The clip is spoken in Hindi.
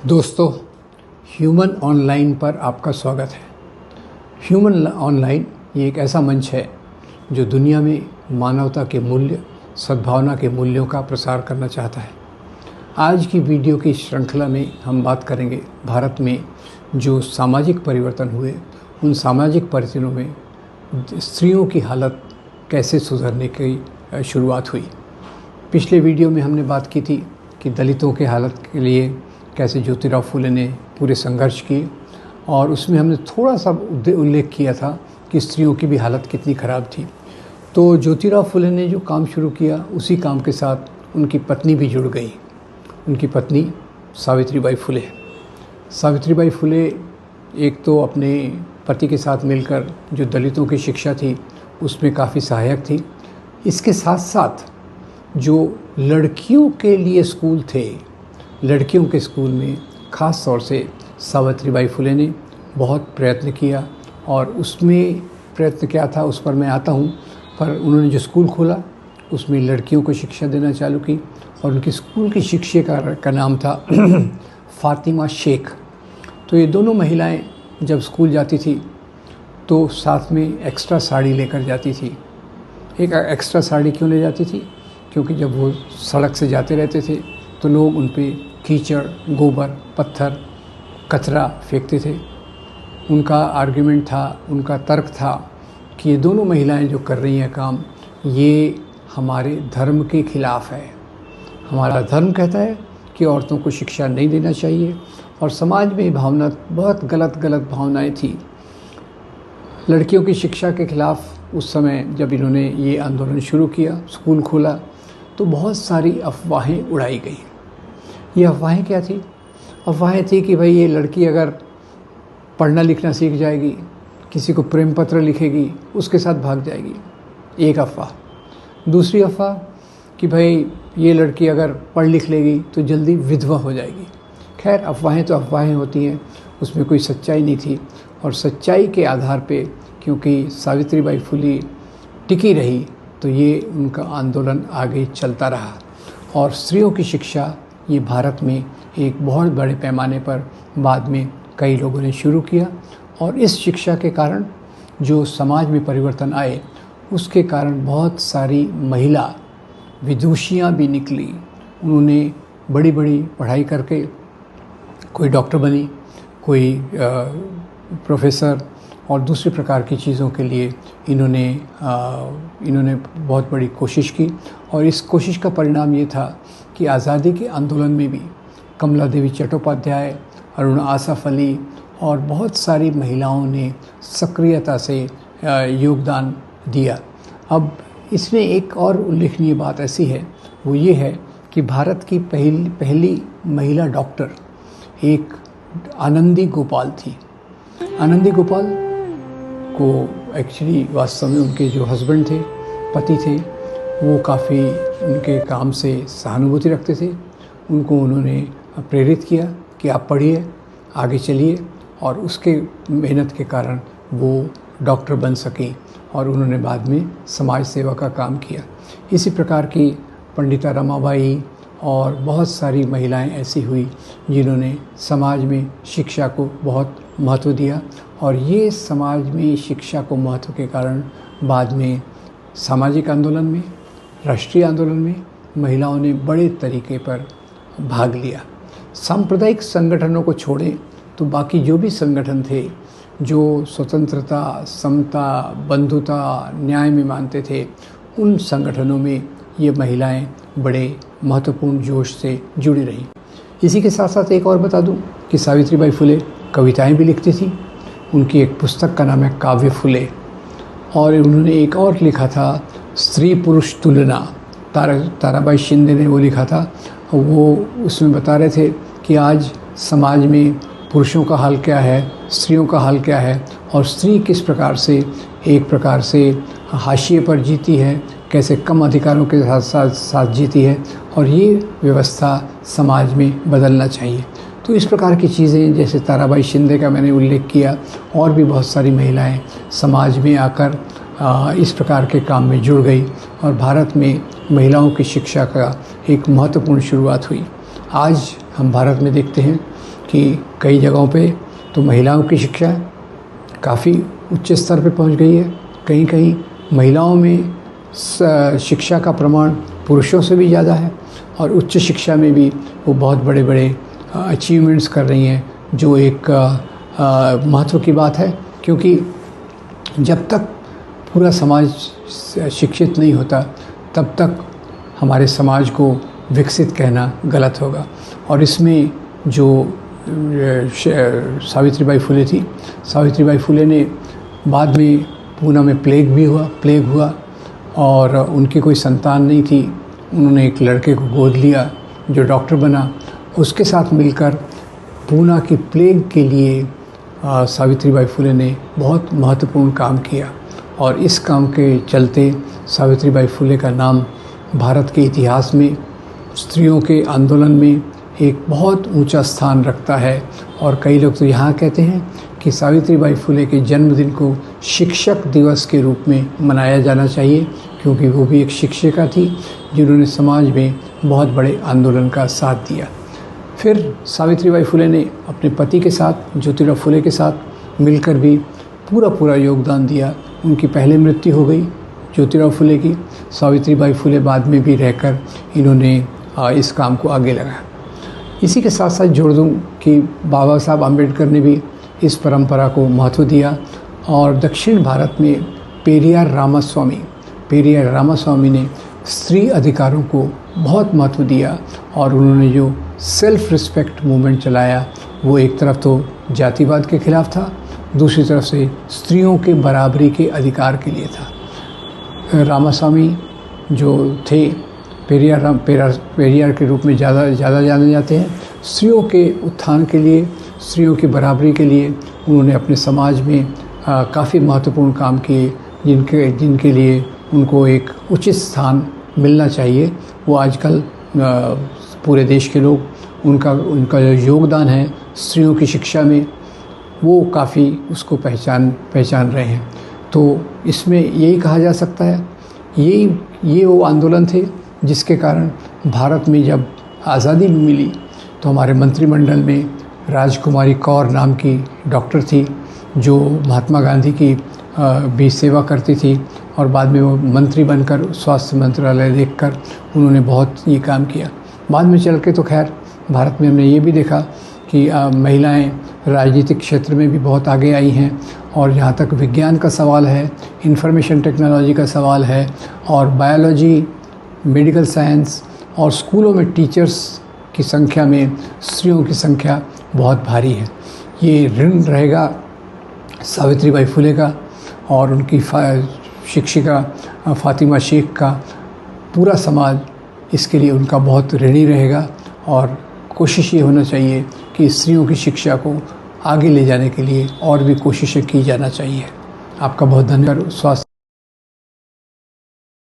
दोस्तों, ह्यूमन ऑनलाइन पर आपका स्वागत है। ह्यूमन ऑनलाइन ये एक ऐसा मंच है जो दुनिया में मानवता के मूल्य, सद्भावना के मूल्यों का प्रसार करना चाहता है। आज की वीडियो की श्रृंखला में हम बात करेंगे भारत में जो सामाजिक परिवर्तन हुए, उन सामाजिक परिवर्तनों में स्त्रियों की हालत कैसे सुधरने की शुरुआत हुई। पिछले वीडियो में हमने बात की थी कि दलितों के हालत के लिए कैसे ज्योतिराव फुले ने पूरे संघर्ष किए, और उसमें हमने थोड़ा सा उल्लेख किया था कि स्त्रियों की भी हालत कितनी ख़राब थी। तो ज्योतिराव फुले ने जो काम शुरू किया, उसी काम के साथ उनकी पत्नी भी जुड़ गई। उनकी पत्नी सावित्रीबाई फुले। सावित्रीबाई फुले एक तो अपने पति के साथ मिलकर जो दलितों की शिक्षा थी उसमें काफ़ी सहायक थी। इसके साथ साथ जो लड़कियों के लिए स्कूल थे, लड़कियों के स्कूल में ख़ास तौर से सावित्रीबाई फुले ने बहुत प्रयत्न किया, और उसमें प्रयत्न क्या था उस पर मैं आता हूँ। पर उन्होंने जो स्कूल खोला उसमें लड़कियों को शिक्षा देना चालू की, और उनकी स्कूल की शिक्षिका का नाम था फातिमा शेख। तो ये दोनों महिलाएं जब स्कूल जाती थी तो साथ में एक्स्ट्रा साड़ी लेकर जाती थी। एक एक्स्ट्रा साड़ी क्यों ले जाती थी? क्योंकि जब वो सड़क से जाते रहते थे तो लोग उन पे कीचड़, गोबर, पत्थर, कचरा फेंकते थे। उनका आर्ग्यूमेंट था, उनका तर्क था कि ये दोनों महिलाएं जो कर रही हैं काम, ये हमारे धर्म के खिलाफ़ है। हमारा धर्म कहता है कि औरतों को शिक्षा नहीं देना चाहिए, और समाज में भावना बहुत गलत भावनाएं थी लड़कियों की शिक्षा के खिलाफ़। उस समय जब इन्होंने ये आंदोलन शुरू किया, स्कूल खोला, तो बहुत सारी अफवाहें उड़ाई गई। ये अफवाहें क्या थी? अफवाहें थी कि भाई ये लड़की अगर पढ़ना लिखना सीख जाएगी, किसी को प्रेम पत्र लिखेगी, उसके साथ भाग जाएगी, एक अफवाह। दूसरी अफवाह कि भाई ये लड़की अगर पढ़ लिख लेगी तो जल्दी विधवा हो जाएगी। खैर, अफवाहें तो अफवाहें होती हैं, उसमें कोई सच्चाई नहीं थी। और सच्चाई के आधार पे क्योंकि सावित्रीबाई फुले टिकी रही, तो ये उनका आंदोलन आगे चलता रहा, और स्त्रियों की शिक्षा ये भारत में एक बहुत बड़े पैमाने पर बाद में कई लोगों ने शुरू किया। और इस शिक्षा के कारण जो समाज में परिवर्तन आए, उसके कारण बहुत सारी महिला विदुषियाँ भी निकली। उन्होंने बड़ी बड़ी पढ़ाई करके कोई डॉक्टर बनी, कोई प्रोफेसर और दूसरी प्रकार की चीज़ों के लिए इन्होंने बहुत बड़ी कोशिश की। और इस कोशिश का परिणाम ये था कि आज़ादी के आंदोलन में भी कमला देवी चट्टोपाध्याय, अरुणा आसफ़ अली और बहुत सारी महिलाओं ने सक्रियता से योगदान दिया। अब इसमें एक और उल्लेखनीय बात ऐसी है, वो ये है कि भारत की पहली महिला डॉक्टर एक आनंदी गोपाल थी। आनंदी गोपाल को एक्चुअली वास्तव में उनके जो हस्बैंड थे, पति थे, वो काफ़ी उनके काम से सहानुभूति रखते थे। उनको उन्होंने प्रेरित किया कि आप पढ़िए, आगे चलिए, और उसके मेहनत के कारण वो डॉक्टर बन सकी, और उन्होंने बाद में समाज सेवा का काम किया। इसी प्रकार की पंडिता रमाबाई और बहुत सारी महिलाएं ऐसी हुई जिन्होंने समाज में शिक्षा को बहुत महत्व दिया, और ये समाज में शिक्षा को महत्व के कारण बाद में सामाजिक आंदोलन में, राष्ट्रीय आंदोलन में महिलाओं ने बड़े तरीके पर भाग लिया। सांप्रदायिक संगठनों को छोड़ें तो बाकी जो भी संगठन थे जो स्वतंत्रता, समता, बंधुता, न्याय में मानते थे, उन संगठनों में ये महिलाएं बड़े महत्वपूर्ण जोश से जुड़ी रहीं। इसी के साथ साथ एक और बता दूं कि सावित्रीबाई फुले कविताएं भी लिखती थी। उनकी एक पुस्तक का नाम है काव्य फुले, और उन्होंने एक और लिखा था स्त्री पुरुष तुलना। ताराबाई शिंदे ने वो लिखा था। वो उसमें बता रहे थे कि आज समाज में पुरुषों का हाल क्या है, स्त्रियों का हाल क्या है, और स्त्री किस प्रकार से एक प्रकार से हाशिए पर जीती है, कैसे कम अधिकारों के साथ जीती है, और ये व्यवस्था समाज में बदलना चाहिए। तो इस प्रकार की चीज़ें, जैसे ताराबाई शिंदे का मैंने उल्लेख किया, और भी बहुत सारी महिलाएं समाज में आकर इस प्रकार के काम में जुड़ गई, और भारत में महिलाओं की शिक्षा का एक महत्वपूर्ण शुरुआत हुई। आज हम भारत में देखते हैं कि कई जगहों पे तो महिलाओं की शिक्षा काफ़ी उच्च स्तर पे पहुंच गई है। कहीं कहीं महिलाओं में शिक्षा का प्रमाण पुरुषों से भी ज़्यादा है और उच्च शिक्षा में भी वो बहुत बड़े बड़े अचीवमेंट्स कर रही हैं, जो एक महत्व की बात है। क्योंकि जब तक पूरा समाज शिक्षित नहीं होता तब तक हमारे समाज को विकसित कहना गलत होगा। और इसमें जो सावित्रीबाई फुले थी, सावित्रीबाई फुले ने बाद में पूना में प्लेग हुआ और उनकी कोई संतान नहीं थी। उन्होंने एक लड़के को गोद लिया जो डॉक्टर बना। उसके साथ मिलकर पूना की प्लेग के लिए सावित्रीबाई फुले ने बहुत महत्वपूर्ण काम किया और इस काम के चलते सावित्रीबाई फुले का नाम भारत के इतिहास में स्त्रियों के आंदोलन में एक बहुत ऊंचा स्थान रखता है। और कई लोग तो यहाँ कहते हैं कि सावित्रीबाई फुले के जन्मदिन को शिक्षक दिवस के रूप में मनाया जाना चाहिए, क्योंकि वो भी एक शिक्षिका थी जिन्होंने समाज में बहुत बड़े आंदोलन का साथ दिया। फिर सावित्रीबाई फुले ने अपने पति के साथ, ज्योतिराव फुले के साथ मिलकर भी पूरा योगदान दिया। उनकी पहले मृत्यु हो गई ज्योतिराव फुले की। सावित्रीबाई फुले बाद में भी रहकर इन्होंने इस काम को आगे लगाया। इसी के साथ साथ जोड़ दूँ कि बाबा साहब आम्बेडकर ने भी इस परंपरा को महत्व दिया और दक्षिण भारत में पेरियार रामास्वामी ने स्त्री अधिकारों को बहुत महत्व दिया और उन्होंने जो सेल्फ रिस्पेक्ट मूवमेंट चलाया वो एक तरफ तो जातिवाद के खिलाफ था, दूसरी तरफ से स्त्रियों के बराबरी के अधिकार के लिए था। रामास्वामी जो थे पेरियार के रूप में ज़्यादा जाने जाते हैं। स्त्रियों के उत्थान के लिए, स्त्रियों की बराबरी के लिए उन्होंने अपने समाज में काफ़ी महत्वपूर्ण काम किए, जिनके लिए उनको एक उचित स्थान मिलना चाहिए। वो आजकल पूरे देश के लोग उनका जो योगदान है स्त्रियों की शिक्षा में, वो काफ़ी उसको पहचान रहे हैं। तो इसमें यही कहा जा सकता है, ये वो आंदोलन थे जिसके कारण भारत में जब आज़ादी मिली तो हमारे मंत्रिमंडल में राजकुमारी कौर नाम की डॉक्टर थी, जो महात्मा गांधी की भी सेवा करती थी और बाद में वो मंत्री बनकर स्वास्थ्य मंत्रालय देखकर उन्होंने बहुत ये काम किया। बाद में चल के तो खैर भारत में हमने ये भी देखा कि महिलाएं राजनीतिक क्षेत्र में भी बहुत आगे आई हैं। और जहाँ तक विज्ञान का सवाल है, इंफॉर्मेशन टेक्नोलॉजी का सवाल है और बायोलॉजी, मेडिकल साइंस और स्कूलों में टीचर्स की संख्या में स्त्रियों की संख्या बहुत भारी है। ये ऋण रहेगा सावित्रीबाई फुले का और उनकी शिक्षिका फातिमा शेख का। पूरा समाज इसके लिए उनका बहुत ऋणी रहेगा और कोशिश ये होना चाहिए कि स्त्रियों की शिक्षा को आगे ले जाने के लिए और भी कोशिशें की जाना चाहिए। आपका बहुत धन्यवाद। स्वास्थ्य